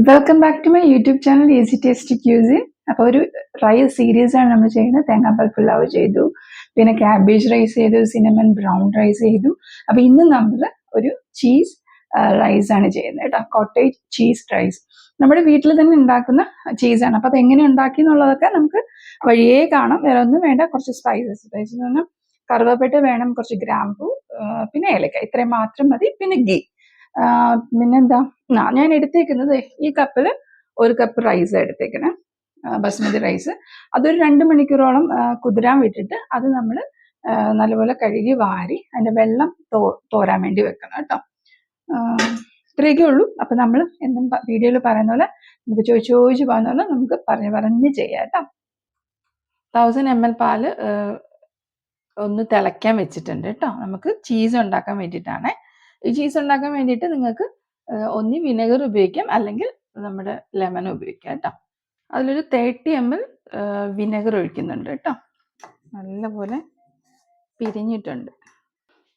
Welcome back to my YouTube channel easy tasty cuisine. അപ്പോൾ ഒരു rice series ആണ് നമ്മൾ ചെയ്യുന്നത്. തേങ്ങാപ്പാൽ പുലാവ് ചെയ്തു, പിന്നെ ക്യാബേജ് റൈസ് ചെയ്തു, സിനമൺ ബ്രൗൺ റൈസ് ചെയ്തു. അപ്പോൾ ഇന്ന് നമ്മൾ ഒരു ചീസ് റൈസ് ആണ് ചെയ്യുന്നത് കേട്ടോ. കോട്ടേജ് ചീസ് റൈസ് നമ്മുടെ വീട്ടിൽ തന്നെ ഉണ്ടാക്കുന്ന ചീസാണ്. അപ്പോൾ അതെങ്ങനെ ഉണ്ടാക്കി എന്നുള്ളതൊക്കെ നമുക്ക് വഴിയേ കാണാം. വേറെ ഒന്നും വേണ്ട, കുറച്ച് സ്പൈസസ് എന്ന് പറഞ്ഞാൽ കറുവപ്പട്ട വേണം, കുറച്ച് ഗ്രാമ്പൂ, പിന്നെ ഏലക്ക, ഇത്രയും മാത്രം മതി. പിന്നെ ഗീ, പിന്നെന്താ, ഞാൻ എടുത്തേക്കുന്നത് ഈ കപ്പിൽ 1 കപ്പ് റൈസ് എടുത്തേക്കണേ, ബസ്മതി റൈസ്. അതൊരു 2 മണിക്കൂറോളം കുതിരാൻ വിട്ടിട്ട് അത് നമ്മൾ നല്ലപോലെ കഴുകി വാരി അതിൻ്റെ വെള്ളം തോരാൻ വേണ്ടി വെക്കണം കേട്ടോ. ഇത്രയൊക്കെ ഉള്ളൂ. അപ്പം നമ്മൾ എന്നും വീഡിയോയിൽ പറയുന്ന പോലെ നമുക്ക് ചോദിച്ചു പോകുന്ന പോലെ നമുക്ക് പറഞ്ഞ് ചെയ്യാം കേട്ടോ. 1000 ml പാല് ഒന്ന് തിളയ്ക്കാൻ വെച്ചിട്ടുണ്ട് കേട്ടോ. നമുക്ക് ചീസ് ഉണ്ടാക്കാൻ വേണ്ടിയിട്ടാണ്. ഈ ചീസ് ഉണ്ടാക്കാൻ വേണ്ടിയിട്ട് നിങ്ങൾക്ക് ഒന്നി വിനെഗർ ഉപയോഗിക്കാം, അല്ലെങ്കിൽ നമ്മുടെ ലെമൺ ഉപയോഗിക്കാം കേട്ടോ. അതിലൊരു 30 ml വിനെഗർ ഒഴിക്കുന്നുണ്ട് കേട്ടോ. നല്ലപോലെ പിരിഞ്ഞിട്ടുണ്ട്.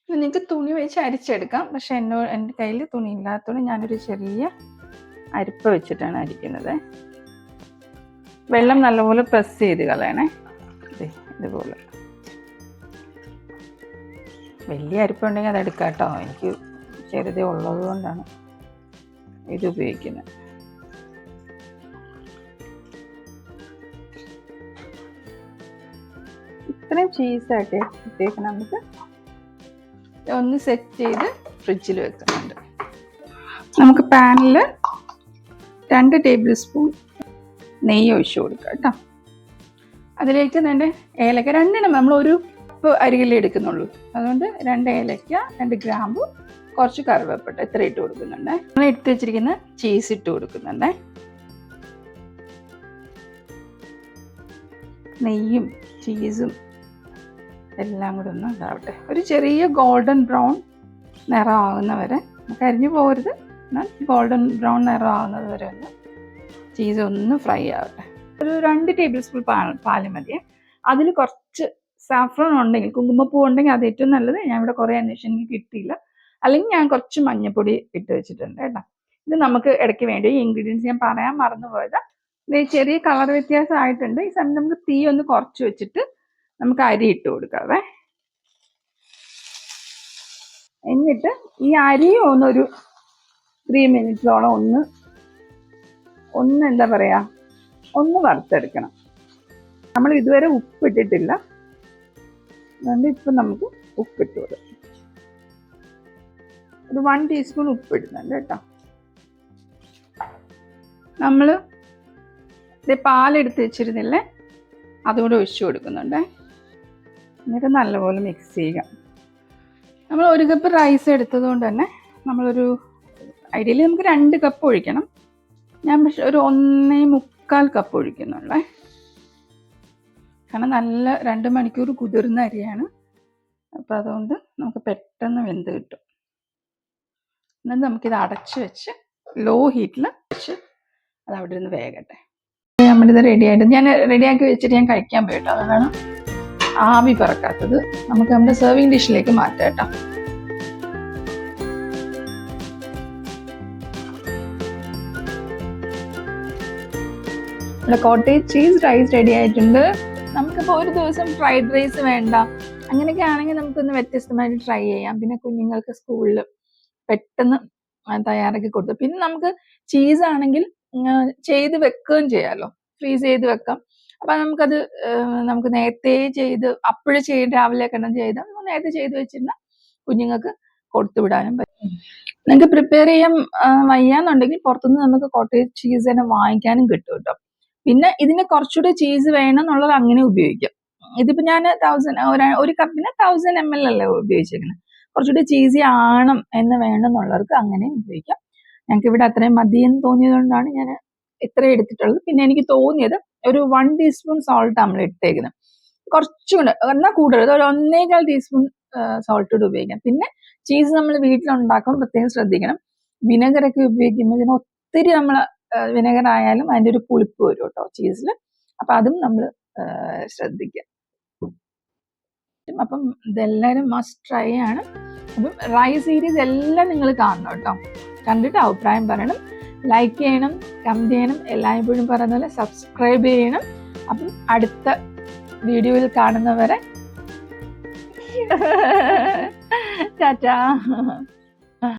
നിങ്ങൾക്ക് തുണി വെച്ച് അരിച്ചെടുക്കാം, പക്ഷെ എൻ്റെ കയ്യിൽ തുണി ഇല്ലാത്തതുകൊണ്ട് ഞാനൊരു ചെറിയ അരിപ്പ വെച്ചിട്ടാണ് അരിക്കുന്നത്. വെള്ളം നല്ലപോലെ പ്രസ് ചെയ്ത് കളയണേ, ഇതുപോലെ. വലിയ അരിപ്പ ഉണ്ടെങ്കിൽ അത് എടുക്കാം കേട്ടോ. എനിക്ക് ചെറുതേ ഉള്ളത് കൊണ്ടാണ് ഇത് ഉപയോഗിക്കുന്നത്. ഇത്രയും ചീസായിട്ട് ഇട്ടേക്ക് നമുക്ക് ഒന്ന് സെറ്റ് ചെയ്ത് ഫ്രിഡ്ജിൽ വെക്കുന്നുണ്ട്. നമുക്ക് പാനിൽ 2 ടേബിൾ സ്പൂൺ നെയ്യ് ഒഴിച്ചു കൊടുക്കാം കേട്ടോ. അതിലേക്ക് തന്നെ ഏലക്ക 2 നമ്മൾ ഒരു അരികിലേ എടുക്കുന്നുള്ളൂ, അതുകൊണ്ട് 2 ഏലക്ക, 2 ഗ്രാമ്പു, കുറച്ച് കറുവപ്പട്ട, ഇത്ര ഇട്ട് കൊടുക്കുന്നുണ്ട്. നമ്മൾ എടുത്ത് വെച്ചിരിക്കുന്ന ചീസ് ഇട്ട് കൊടുക്കുന്നുണ്ട്. നെയ്യും ചീസും എല്ലാം കൂടെ ഒന്ന് ഇതാവട്ടെ. ഒരു ചെറിയ ഗോൾഡൻ ബ്രൗൺ നിറമാകുന്ന വരെ, കരിഞ്ഞു പോകരുത്, എന്നാൽ ഗോൾഡൻ ബ്രൗൺ നിറമാകുന്നത് വരെ ഒന്ന് ചീസ് ഒന്ന് ഫ്രൈ ആവട്ടെ. ഒരു 2 ടേബിൾ സ്പൂൺ പാല് മതിയെ. അതിൽ കുറച്ച് സാഫ്രോൺ ഉണ്ടെങ്കിൽ, കുങ്കുമപ്പൂ ഉണ്ടെങ്കിൽ അത് ഏറ്റവും നല്ലത്. ഞാൻ ഇവിടെ കുറേ അന്വേഷിച്ചു, എനിക്ക് കിട്ടിയില്ല. അല്ലെങ്കിൽ ഞാൻ കുറച്ച് മഞ്ഞൾപ്പൊടി ഇട്ട് വെച്ചിട്ടുണ്ട് കേട്ടോ. ഇത് നമുക്ക് ഇടയ്ക്ക് വേണ്ടി ഈ ഇൻഗ്രീഡിയൻസ് ഞാൻ പറയാൻ മറന്നുപോയത്. ഇത് ചെറിയ കളർ വ്യത്യാസം ആയിട്ടുണ്ട്. ഈ സമയം നമുക്ക് തീ ഒന്ന് കുറച്ച് വെച്ചിട്ട് നമുക്ക് അരി ഇട്ട് കൊടുക്കാവേ. എന്നിട്ട് ഈ അരി ഒന്നൊരു 3 മിനിറ്റ്സോളം ഒന്ന് എന്താ പറയുക, ഒന്ന് വറുത്തെടുക്കണം. നമ്മൾ ഇതുവരെ ഉപ്പിട്ടിട്ടില്ല, അതുകൊണ്ട് ഇപ്പം നമുക്ക് ഉപ്പിട്ട് കൊടുക്കാം. ഒരു 1 ടീസ്പൂൺ ഉപ്പിടുന്നുണ്ട് കേട്ടോ. നമ്മൾ പാലെടുത്ത് വെച്ചിരുന്നില്ലേ, അതുകൂടെ ഒഴിച്ചു കൊടുക്കുന്നുണ്ട്. എന്നിട്ട് നല്ലപോലെ മിക്സ് ചെയ്യുക. നമ്മൾ 1 കപ്പ് റൈസ് എടുത്തത് കൊണ്ട് തന്നെ നമ്മളൊരു ഐഡിയലി നമുക്ക് 2 കപ്പ് ഒഴിക്കണം. ഞാൻ പക്ഷെ ഒരു 1.25 കപ്പ് ഒഴിക്കുന്നുള്ളേ. കാരണം നല്ല 2 മണിക്കൂർ കുതിർന്ന അരിയാണ്, അപ്പോൾ അതുകൊണ്ട് നമുക്ക് പെട്ടെന്ന് വെന്ത് കിട്ടും. എന്നിട്ട് നമുക്കിത് അടച്ച് വെച്ച് ലോ ഹീറ്റിൽ വെച്ച് അത് അവിടെ നിന്ന് വേകട്ടെ. നമ്മളിത് റെഡിയായിട്ട് ഞാൻ റെഡിയാക്കി വെച്ചിട്ട് ഞാൻ കഴിക്കാൻ പോയിട്ടോ, അതാണ് ആവി പറക്കാത്തത്. നമുക്ക് നമ്മുടെ സെർവിങ് ഡിഷിലേക്ക് മാറ്റാം കേട്ടോ. നമ്മുടെ കോട്ടേജ് ചീസ് റൈസ് റെഡി ആയിട്ടുണ്ട്. നമുക്കിപ്പോൾ ഒരു ദിവസം ഫ്രൈഡ് റൈസ് വേണ്ട, അങ്ങനെയൊക്കെ ആണെങ്കിൽ നമുക്കൊന്ന് വ്യത്യസ്തമായിട്ട് ട്രൈ ചെയ്യാം. പിന്നെ കുഞ്ഞുങ്ങൾക്ക് സ്കൂളിൽ പെട്ടെന്ന് തയ്യാറാക്കി കൊടുത്തു. പിന്നെ നമുക്ക് ചീസ് ആണെങ്കിൽ ചെയ്ത് വെക്കുകയും ചെയ്യാമല്ലോ, ഫ്രീസ് ചെയ്ത് വെക്കാം. അപ്പം നമുക്കത് നമുക്ക് നേരത്തെ ചെയ്ത് അപ്പോഴും ചെയ്ത് രാവിലെ കിടന്ന് ചെയ്ത് നേരത്തെ ചെയ്ത് വെച്ചിരുന്ന കുഞ്ഞുങ്ങൾക്ക് കൊടുത്തു വിടാനും പറ്റും. നിങ്ങൾക്ക് പ്രിപ്പയർ ചെയ്യാൻ വയ്യാന്നുണ്ടെങ്കിൽ പുറത്തുനിന്ന് നമുക്ക് കോട്ടേജ് ചീസ് തന്നെ വാങ്ങിക്കാനും കിട്ടും കേട്ടോ. പിന്നെ ഇതിന് കുറച്ചുകൂടെ ചീസ് വേണം എന്നുള്ളത് അങ്ങനെ ഉപയോഗിക്കാം. ഇതിപ്പോൾ ഞാൻ 1 കപ്പിന് 1000 ml അല്ലേ ഉപയോഗിച്ചിരിക്കുന്നത്. കുറച്ചുകൂടി ചീസി ആണം എന്ന് വേണമെന്നുള്ളവർക്ക് അങ്ങനെ ഉപയോഗിക്കാം. ഞങ്ങൾക്ക് ഇവിടെ അത്രയും മതിയെന്ന് തോന്നിയത് കൊണ്ടാണ് ഞാൻ ഇത്രയും എടുത്തിട്ടുള്ളത്. പിന്നെ എനിക്ക് തോന്നിയത് ഒരു 1 ടീസ്പൂൺ സോൾട്ട് നമ്മൾ ഇട്ടേക്കുന്നത്, കുറച്ചുകൂടെ എന്നാൽ കൂടുതൽ ഒരു 1.25 ടീസ്പൂൺ സോൾട്ട് കൂടെ ഉപയോഗിക്കാം. പിന്നെ ചീസ് നമ്മൾ വീട്ടിലുണ്ടാക്കുമ്പോൾ പ്രത്യേകം ശ്രദ്ധിക്കണം. വിനെഗറൊക്കെ ഉപയോഗിക്കുമ്പോൾ ഇതിന് ഒത്തിരി നമ്മൾ വിനെഗർ ആയാലും അതിൻ്റെ ഒരു പുളിപ്പ് വരും കേട്ടോ ചീസിൽ. അപ്പം അതും നമ്മൾ ശ്രദ്ധിക്കുക. അപ്പം ഇതെല്ലാവരും മസ്റ്റ് ട്രൈ ആണ്. അപ്പം റൈസ് സീരീസ് എല്ലാം നിങ്ങൾ കാണണം കേട്ടോ. കണ്ടിട്ട് അഭിപ്രായം പറയണം. ലൈക്ക് ചെയ്യണം, കമൻറ്റ് ചെയ്യണം, എല്ലായ്പ്പോഴും പറയുന്ന പോലെ സബ്സ്ക്രൈബ് ചെയ്യണം. അപ്പം അടുത്ത വീഡിയോയിൽ കാണുന്നവരെ ടാറ്റാ.